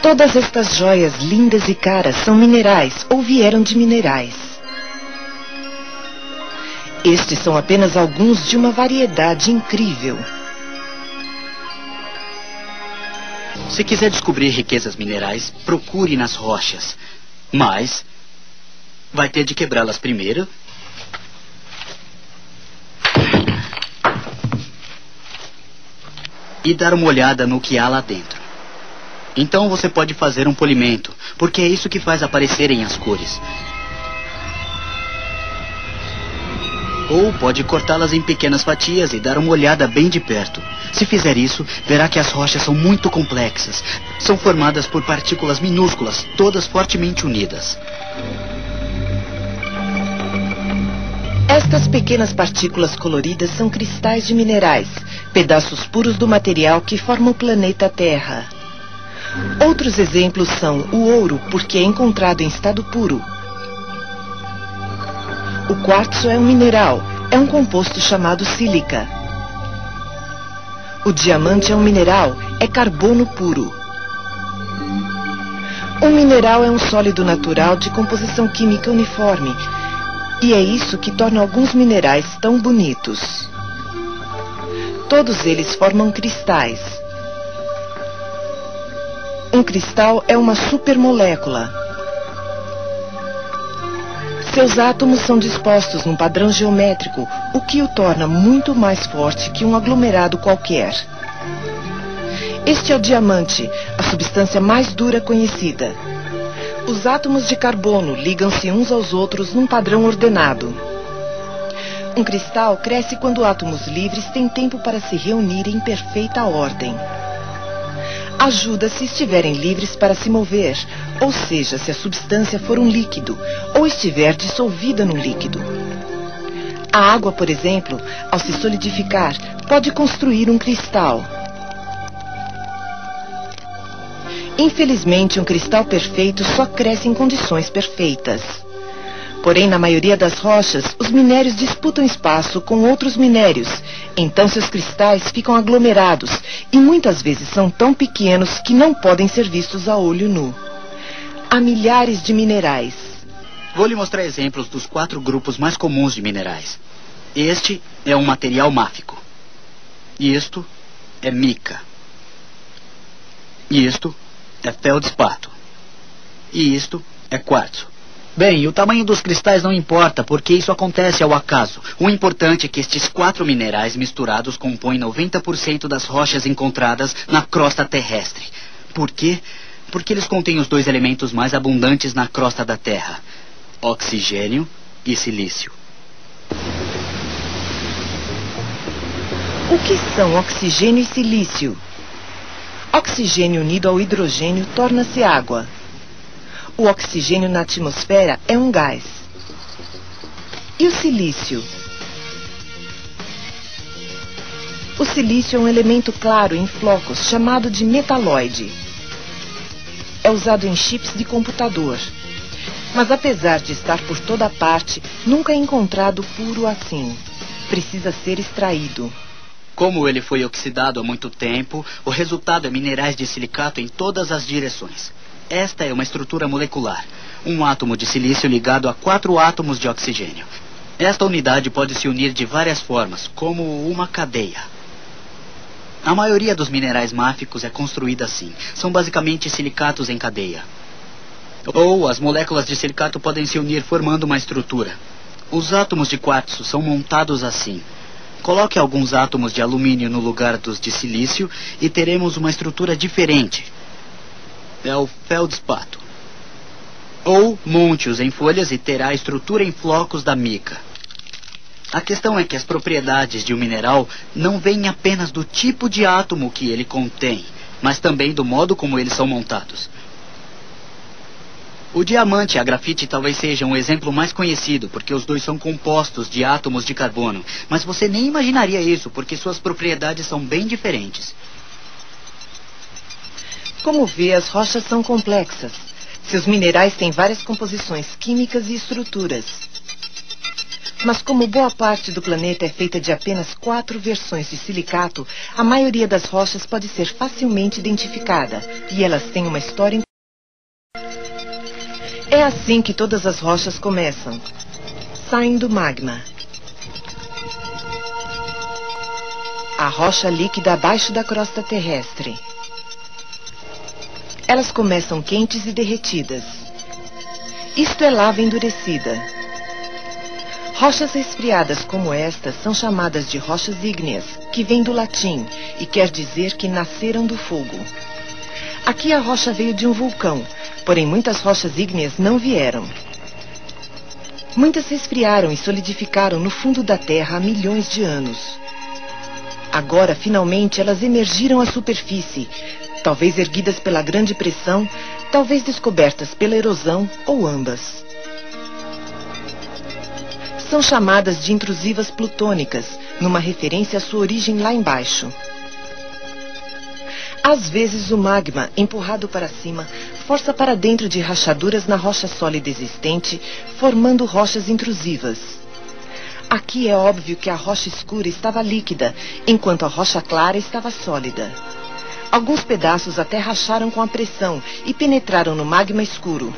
Todas estas joias lindas e caras são minerais ou vieram de minerais. Estes são apenas alguns de uma variedade incrível. Se quiser descobrir riquezas minerais, procure nas rochas. Mas vai ter de quebrá-las primeiro. E dar uma olhada no que há lá dentro. Então você pode fazer um polimento, porque é isso que faz aparecerem as cores. Ou pode cortá-las em pequenas fatias e dar uma olhada bem de perto. Se fizer isso, verá que as rochas são muito complexas. São formadas por partículas minúsculas, todas fortemente unidas. Estas pequenas partículas coloridas são cristais de minerais, pedaços puros do material que forma o planeta Terra. Outros exemplos são o ouro, porque é encontrado em estado puro. O quartzo é um mineral, é um composto chamado sílica. O diamante é um mineral, é carbono puro. Um mineral é um sólido natural de composição química uniforme, e é isso que torna alguns minerais tão bonitos. Todos eles formam cristais. Um cristal é uma supermolécula. Seus átomos são dispostos num padrão geométrico, o que o torna muito mais forte que um aglomerado qualquer. Este é o diamante, a substância mais dura conhecida. Os átomos de carbono ligam-se uns aos outros num padrão ordenado. Um cristal cresce quando átomos livres têm tempo para se reunir em perfeita ordem. Ajuda se estiverem livres para se mover, ou seja, se a substância for um líquido, ou estiver dissolvida num líquido. A água, por exemplo, ao se solidificar, pode construir um cristal. Infelizmente, um cristal perfeito só cresce em condições perfeitas. Porém, na maioria das rochas, os minérios disputam espaço com outros minérios. Então, seus cristais ficam aglomerados e muitas vezes são tão pequenos que não podem ser vistos a olho nu. Há milhares de minerais. Vou lhe mostrar exemplos dos 4 grupos mais comuns de minerais. Este é um material máfico. Isto é mica. Isto é feldspato. E isto é quartzo. Bem, o tamanho dos cristais não importa, porque isso acontece ao acaso. O importante é que estes 4 minerais misturados compõem 90% das rochas encontradas na crosta terrestre. Por quê? Porque eles contêm os 2 elementos mais abundantes na crosta da Terra: oxigênio e silício. O que são oxigênio e silício? Oxigênio unido ao hidrogênio torna-se água. O oxigênio na atmosfera é um gás. E o silício? O silício é um elemento claro em flocos chamado de metalóide. É usado em chips de computador. Mas apesar de estar por toda parte, nunca é encontrado puro assim. Precisa ser extraído. Como ele foi oxidado há muito tempo, o resultado é minerais de silicato em todas as direções. Esta é uma estrutura molecular. Um átomo de silício ligado a 4 átomos de oxigênio. Esta unidade pode se unir de várias formas, como uma cadeia. A maioria dos minerais máficos é construída assim. São basicamente silicatos em cadeia. Ou as moléculas de silicato podem se unir formando uma estrutura. Os átomos de quartzo são montados assim. Coloque alguns átomos de alumínio no lugar dos de silício e teremos uma estrutura diferente. É o feldspato. Ou monte-os em folhas e terá a estrutura em flocos da mica. A questão é que as propriedades de um mineral não vêm apenas do tipo de átomo que ele contém, mas também do modo como eles são montados. O diamante e a grafite talvez sejam o exemplo mais conhecido, porque os dois são compostos de átomos de carbono. Mas você nem imaginaria isso, porque suas propriedades são bem diferentes. Como vê, as rochas são complexas. Seus minerais têm várias composições químicas e estruturas. Mas como boa parte do planeta é feita de apenas 4 versões de silicato, a maioria das rochas pode ser facilmente identificada, e elas têm uma história. É assim que todas as rochas começam. Saem do magma. A rocha líquida abaixo da crosta terrestre. Elas começam quentes e derretidas. Isto é lava endurecida. Rochas resfriadas como estas são chamadas de rochas ígneas, que vem do latim e quer dizer que nasceram do fogo. Aqui a rocha veio de um vulcão, porém muitas rochas ígneas não vieram. Muitas resfriaram e solidificaram no fundo da Terra há milhões de anos. Agora, finalmente, elas emergiram à superfície, talvez erguidas pela grande pressão, talvez descobertas pela erosão ou ambas. São chamadas de intrusivas plutônicas, numa referência à sua origem lá embaixo. Às vezes o magma, empurrado para cima, força para dentro de rachaduras na rocha sólida existente, formando rochas intrusivas. Aqui é óbvio que a rocha escura estava líquida, enquanto a rocha clara estava sólida. Alguns pedaços até racharam com a pressão e penetraram no magma escuro.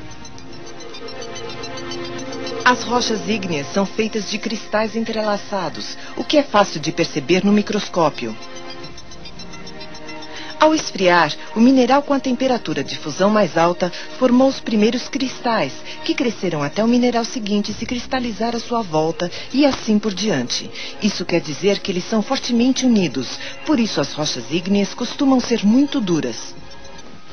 As rochas ígneas são feitas de cristais entrelaçados, o que é fácil de perceber no microscópio. Ao esfriar, o mineral com a temperatura de fusão mais alta formou os primeiros cristais, que cresceram até o mineral seguinte se cristalizar à sua volta e assim por diante. Isso quer dizer que eles são fortemente unidos, por isso as rochas ígneas costumam ser muito duras.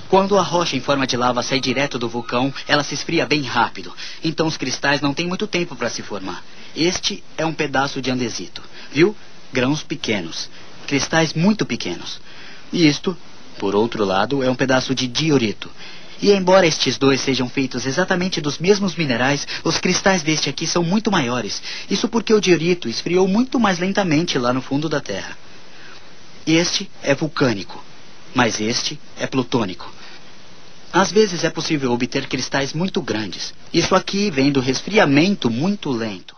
Quando a rocha em forma de lava sai direto do vulcão, ela se esfria bem rápido. Então os cristais não têm muito tempo para se formar. Este é um pedaço de andesito. Viu? Grãos pequenos. Cristais muito pequenos. E isto, por outro lado, é um pedaço de diorito. E embora estes dois sejam feitos exatamente dos mesmos minerais, os cristais deste aqui são muito maiores. Isso porque o diorito esfriou muito mais lentamente lá no fundo da Terra. Este é vulcânico, mas este é plutônico. Às vezes é possível obter cristais muito grandes. Isso aqui vem do resfriamento muito lento.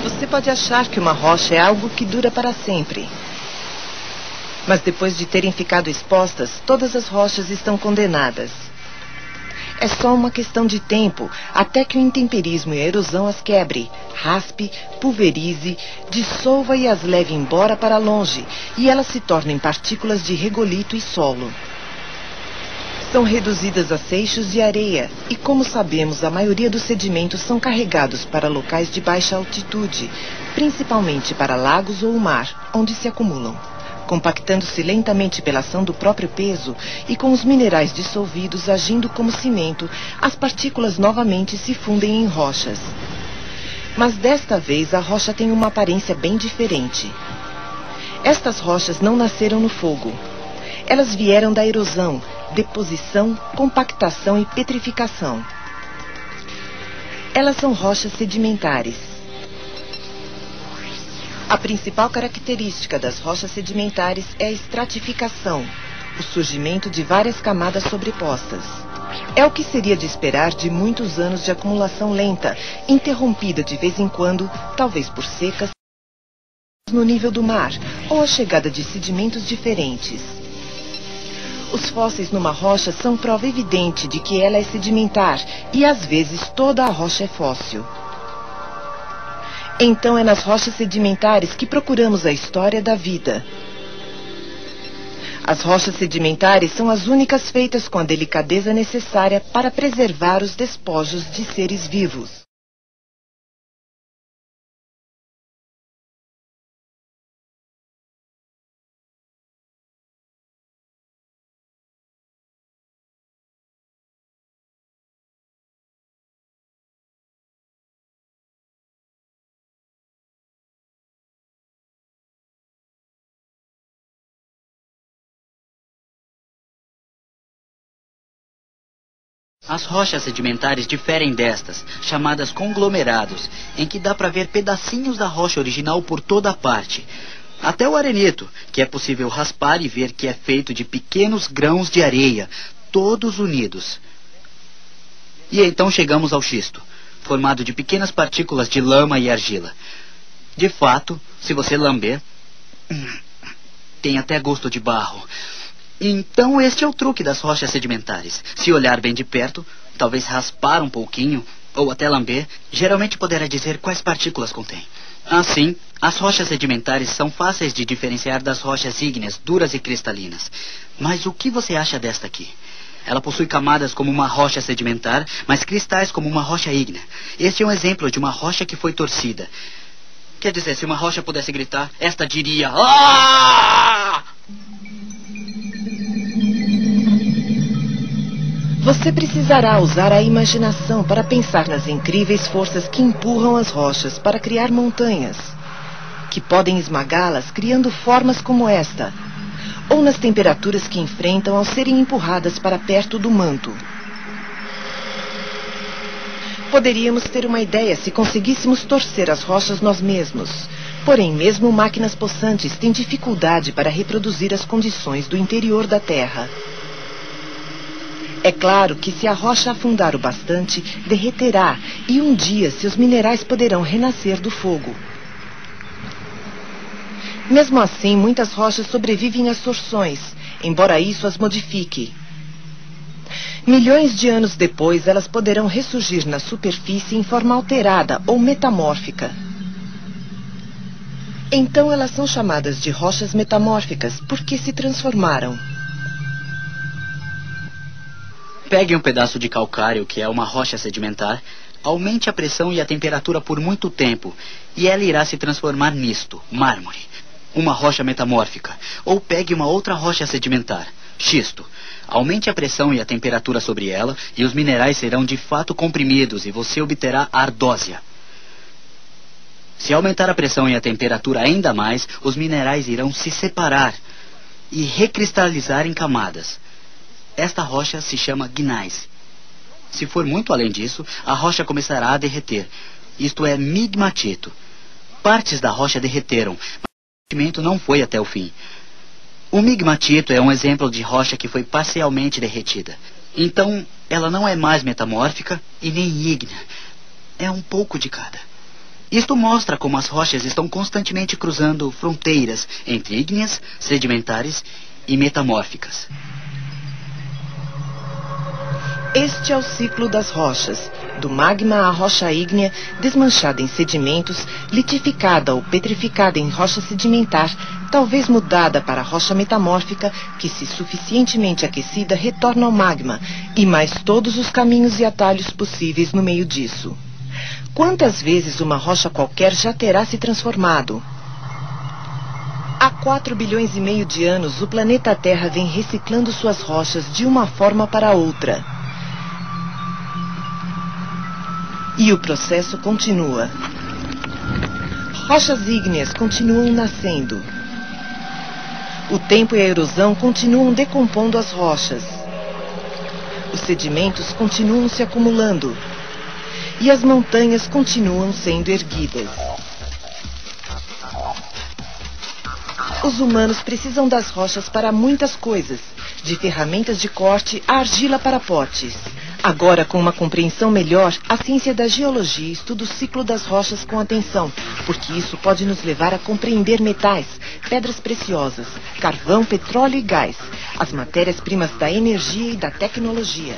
Você pode achar que uma rocha é algo que dura para sempre. Mas depois de terem ficado expostas, todas as rochas estão condenadas. É só uma questão de tempo até que o intemperismo e a erosão as quebre, raspe, pulverize, dissolva e as leve embora para longe, e elas se tornem partículas de regolito e solo. São reduzidas a seixos de areia e, como sabemos, a maioria dos sedimentos são carregados para locais de baixa altitude, principalmente para lagos ou mar, onde se acumulam. Compactando-se lentamente pela ação do próprio peso e com os minerais dissolvidos agindo como cimento, as partículas novamente se fundem em rochas. Mas desta vez a rocha tem uma aparência bem diferente. Estas rochas não nasceram no fogo. Elas vieram da erosão, deposição, compactação e petrificação. Elas são rochas sedimentares. A principal característica das rochas sedimentares é a estratificação, o surgimento de várias camadas sobrepostas. É o que seria de esperar de muitos anos de acumulação lenta, interrompida de vez em quando, talvez por secas, no nível do mar, ou a chegada de sedimentos diferentes. Os fósseis numa rocha são prova evidente de que ela é sedimentar e, às vezes, toda a rocha é fóssil. Então é nas rochas sedimentares que procuramos a história da vida. As rochas sedimentares são as únicas feitas com a delicadeza necessária para preservar os despojos de seres vivos. As rochas sedimentares diferem destas, chamadas conglomerados, em que dá para ver pedacinhos da rocha original por toda a parte. Até o arenito, que é possível raspar e ver que é feito de pequenos grãos de areia, todos unidos. E então chegamos ao xisto, formado de pequenas partículas de lama e argila. De fato, se você lamber, tem até gosto de barro. Então este é o truque das rochas sedimentares. Se olhar bem de perto, talvez raspar um pouquinho, ou até lamber, geralmente poderá dizer quais partículas contém. Assim, as rochas sedimentares são fáceis de diferenciar das rochas ígneas, duras e cristalinas. Mas o que você acha desta aqui? Ela possui camadas como uma rocha sedimentar, mas cristais como uma rocha ígnea. Este é um exemplo de uma rocha que foi torcida. Quer dizer, se uma rocha pudesse gritar, esta diria... "Ah!" Você precisará usar a imaginação para pensar nas incríveis forças que empurram as rochas para criar montanhas, que podem esmagá-las criando formas como esta, ou nas temperaturas que enfrentam ao serem empurradas para perto do manto. Poderíamos ter uma ideia se conseguíssemos torcer as rochas nós mesmos. Porém, mesmo máquinas possantes têm dificuldade para reproduzir as condições do interior da Terra. É claro que se a rocha afundar o bastante, derreterá e um dia seus minerais poderão renascer do fogo. Mesmo assim, muitas rochas sobrevivem às torções, embora isso as modifique. Milhões de anos depois, elas poderão ressurgir na superfície em forma alterada ou metamórfica. Então elas são chamadas de rochas metamórficas porque se transformaram. Pegue um pedaço de calcário, que é uma rocha sedimentar, aumente a pressão e a temperatura por muito tempo, e ela irá se transformar nisto, mármore, uma rocha metamórfica. Ou pegue uma outra rocha sedimentar, xisto. Aumente a pressão e a temperatura sobre ela, e os minerais serão de fato comprimidos, e você obterá ardósia. Se aumentar a pressão e a temperatura ainda mais, os minerais irão se separar e recristalizar em camadas. Esta rocha se chama gneiss. Se for muito além disso, a rocha começará a derreter. Isto é migmatito. Partes da rocha derreteram, mas o derretimento não foi até o fim. O migmatito é um exemplo de rocha que foi parcialmente derretida. Então, ela não é mais metamórfica e nem ígnea. É um pouco de cada. Isto mostra como as rochas estão constantemente cruzando fronteiras entre ígneas, sedimentares e metamórficas. Este é o ciclo das rochas, do magma à rocha ígnea, desmanchada em sedimentos, litificada ou petrificada em rocha sedimentar, talvez mudada para rocha metamórfica, que, se suficientemente aquecida, retorna ao magma, e mais todos os caminhos e atalhos possíveis no meio disso. Quantas vezes uma rocha qualquer já terá se transformado? Há 4 bilhões e meio de anos, o planeta Terra vem reciclando suas rochas de uma forma para outra. E o processo continua. Rochas ígneas continuam nascendo. O tempo e a erosão continuam decompondo as rochas. Os sedimentos continuam se acumulando. E as montanhas continuam sendo erguidas. Os humanos precisam das rochas para muitas coisas, de ferramentas de corte a argila para potes. Agora, com uma compreensão melhor, a ciência da geologia estuda o ciclo das rochas com atenção, porque isso pode nos levar a compreender metais, pedras preciosas, carvão, petróleo e gás, as matérias-primas da energia e da tecnologia.